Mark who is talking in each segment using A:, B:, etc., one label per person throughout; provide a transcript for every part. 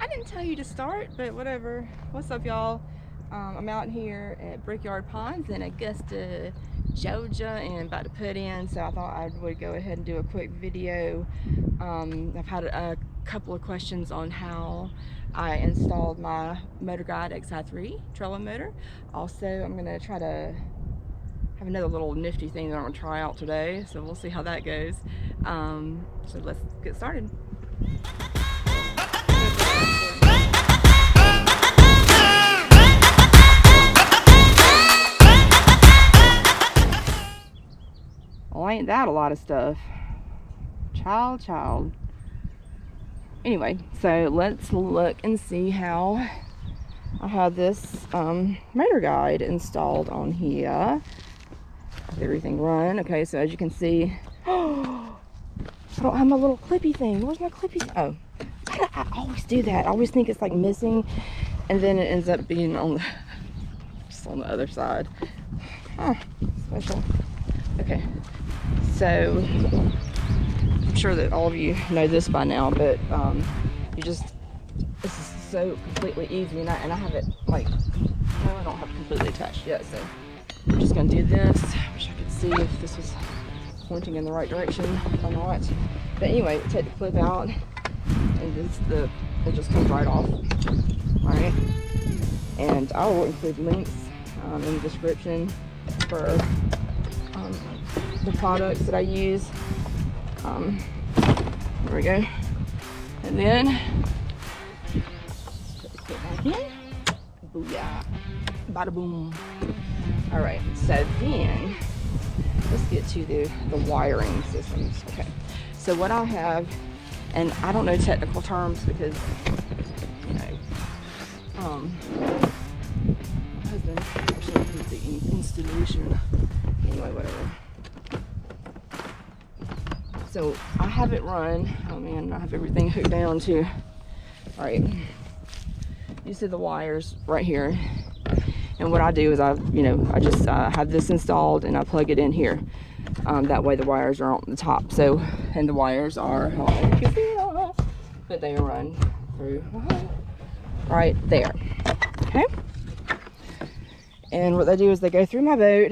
A: didn't tell you to start, but whatever. What's up, y'all? I'm out here at Brickyard Ponds in Augusta, Georgia, and about to put in, so I thought I would go ahead and do a quick video. I've had a couple of questions on how I installed my Motorguide Xi3 trolling motor. Also, I'm gonna try to have another little nifty thing that I'm gonna try out today, so we'll see how that goes. So let's get started. Well, ain't that a lot of stuff? Child. Anyway, so let's look and see how I have this Motorguide installed on here. Everything run. Okay, so as you can see, I don't have my little clippy thing. Where's my clippy thing? Oh, I always do that. I always think it's like missing, and then it ends up being on the just on the other side. Huh, special. Okay, so I'm sure that all of you know this by now, but this is so completely easy, and I have it like, no, I don't have it completely attached yet, so I'm just gonna do this. I wish I could see if this was pointing in the right direction or not. But anyway, take the clip out, and it just comes right off. All right, and I will include links in the description for the products that I use. There we go. And then put the clip back in. Booyah! Bada boom. All right, so then let's get to the wiring systems. Okay, so what I have, and I don't know technical terms because, you know, my husband actually did the installation. Anyway, whatever. So I have it run. Oh man, I have everything hooked down too. All right, you see the wires right here. And what I do is I just have this installed and I plug it in here. That way the wires are on the top. So, and the wires are, but they run through right there. Okay. And what they do is they go through my boat,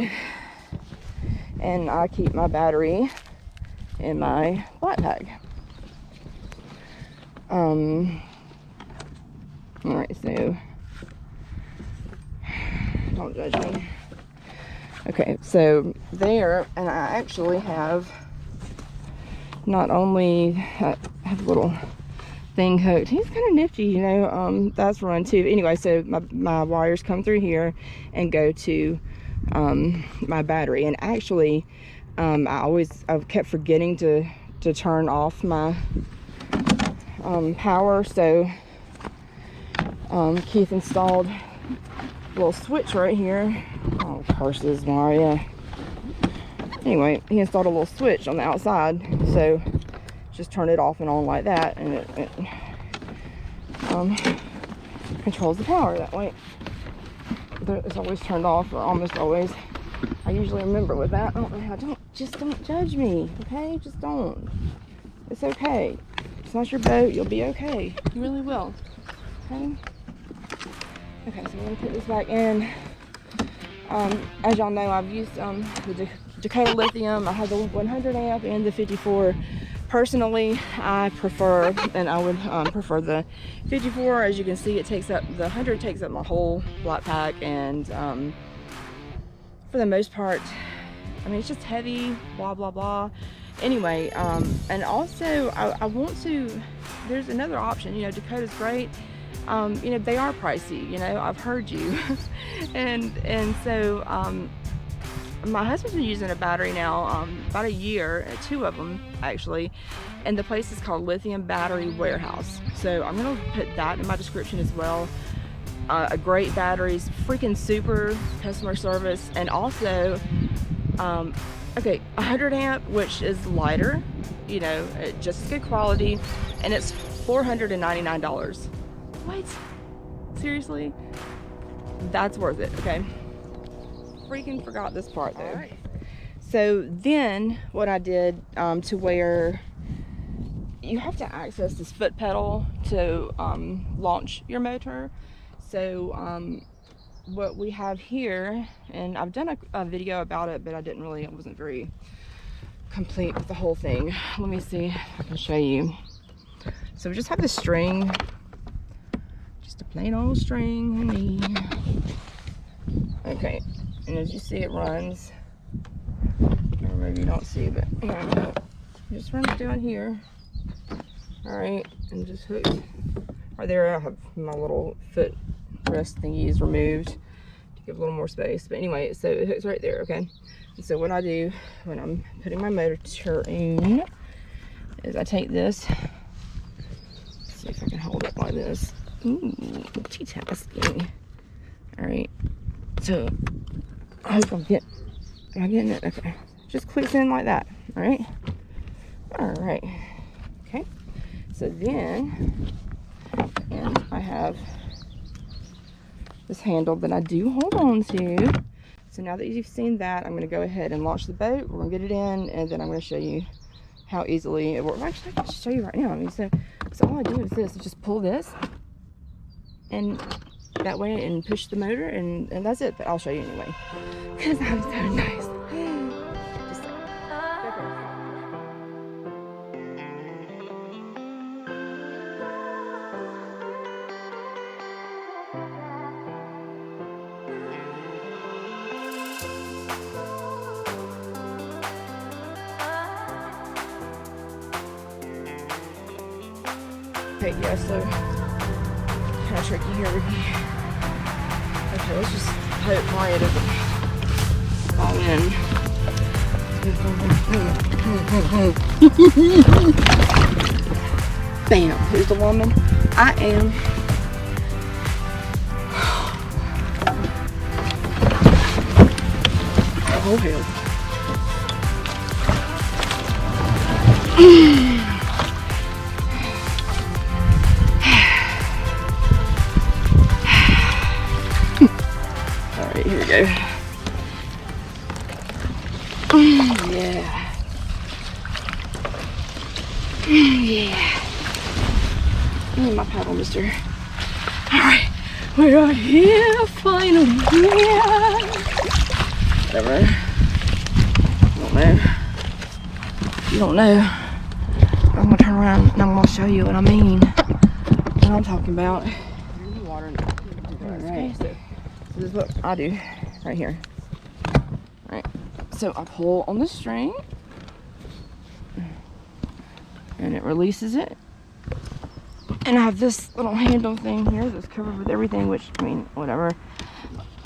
A: and I keep my battery in my flat pack. All right, so don't judge me. Okay, so there, and I actually have not only have a little thing hooked. He's kind of nifty, you know. That's run too. Anyway, so my wires come through here and go to my battery. And actually, I've kept forgetting to turn off my power. So Keith installed little switch right here. Oh, curses, Maria. Anyway, he installed a little switch on the outside, so just turn it off and on like that, and it controls the power that way. It's always turned off, or almost always. I usually remember with that. I don't know how. Don't judge me, okay? Just don't. It's okay. It's not your boat. You'll be okay. You really will. Okay. Okay, so I'm gonna put this back in. As y'all know, I've used the Dakota Lithium. I have the 100 amp and the 54. Personally, I prefer, and I would prefer the 54. As you can see, it takes up, the 100 takes up my whole flat pack, and for the most part, I mean, it's just heavy, blah, blah, blah. Anyway, and also, I want to, there's another option, you know, Dakota's great. You know, they are pricey, you know, I've heard you. and so my husband's been using a battery now about a year, 2 of them actually, and the place is called Lithium Battery Warehouse. So I'm gonna put that in my description as well. A great batteries, freaking super customer service, and also okay, 100 amp, which is lighter, you know, just as good quality, and it's $499. What? Seriously? That's worth it, okay? Freaking forgot this part though. Right. So then what I did to where you have to access this foot pedal to launch your motor. So what we have here, and I've done a video about it, but I wasn't very complete with the whole thing. Let me see if I can show you. So we just have the string, just a plain old string, honey. Okay, and as you see, it runs, or maybe you don't see, but yeah, it just runs down here. All right, and just hooked right there. I have my little foot rest thingies removed to give a little more space, but anyway, so it hooks right there. Okay, and so what I do when I'm putting my motor in is I take this. Let's see if I can hold it like this. Ooh, multitasking. All right, so I hope am I getting it? Okay, just clicks in like that. All right, okay. So then, and I have this handle that I do hold on to. So now that you've seen that, I'm going to go ahead and launch the boat. We're going to get it in, and then I'm going to show you how easily it works. Actually, I can show you right now. I mean, so all I do is this: is just pull this, and that way, and push the motor, and that's it. But I'll show you anyway, because I'm so nice. Just go. Okay, yeah, so kind of tricky here, Ricky. Okay, let's just hope Mario doesn't fall in. Bam! Who's the woman? I am. Oh hell. Alright, here we go. Yeah. Yeah. Give me my paddle, mister. Alright, we're here finally. Yeah. Whatever. I don't know. You don't know. I'm gonna turn around and I'm gonna show you what I mean. What I'm talking about. Here's the water. Alright. So this is what I do right here. Alright. So I pull on the string and it releases it. And I have this little handle thing here that's covered with everything, which, I mean, whatever.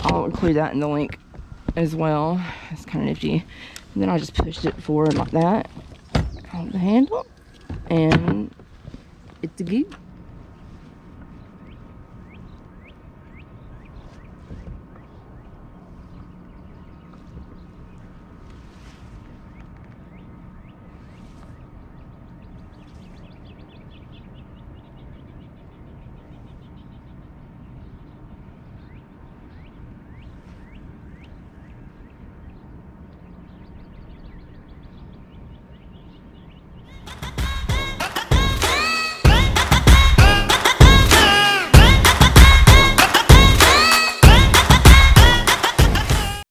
A: I'll include that in the link as well. It's kind of nifty. And then I just pushed it forward like that on the handle, and it's a good.